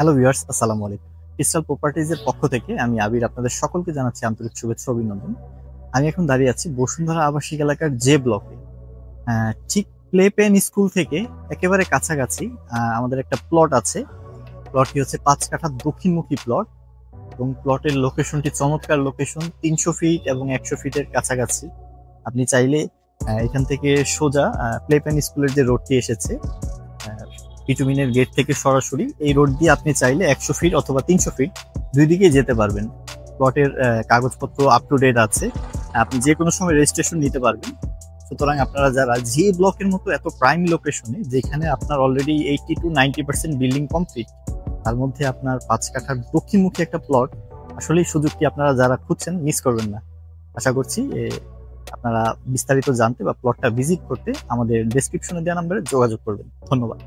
Hello viewers, আসসালামু আলাইকুম। Crystal প্রপার্টিজের পক্ষ থেকে আমি আবির আপনাদের সকলকে জানাচ্ছি আন্তরিক শুভেচ্ছা ও অভিনন্দন। আমি এখন দাঁড়িয়ে আছি বসুন্ধরা আবাসিক এলাকার জে ব্লকে। ঠিক প্লে পেন স্কুল থেকে একেবারে কাছাকাছি আমাদের একটা প্লট আছে। প্লটটি হচ্ছে ৫ কাঠা দক্ষিণমুখী প্লট এবং প্লটের লোকেশনটি চমৎকার লোকেশন, ৩০০ ফিট এবং ১০০ ফিটের কাছাকাছি। আপনি চাইলে এখান থেকে সোজা প্লে পেন স্কুলের যে রোডটি এসেছে বিটুমিনের গেট থেকে সরাসরি এই রোড দিয়ে আপনি চাইলে ১০০ ফিট অথবা ৩০০ ফিট দুই দিকেই যেতে পারবেন। প্লটের কাগজপত্র আপ টু ডেট আছে, আপনি যে কোনো সময় রেজিস্ট্রেশন নিতে পারবেন। সুতরাং আপনারা যারা জি ব্লকের মতো এত প্রাইম লোকেশনে, যেখানে আপনার অলরেডি 80 to 90% বিল্ডিং কমপ্লিট, তার মধ্যে আপনার ৫ কাঠার দক্ষিণমুখী একটা প্লট, আসলেই সুযোগটি আপনারা যারা খুঁজছেন মিস করবেন না। আশা করছি আপনারা বিস্তারিত জানতে বা প্লটটা ভিজিট করতে আমাদের ডেসক্রিপশনে দেওয়া নাম্বারে যোগাযোগ করবেন। ধন্যবাদ।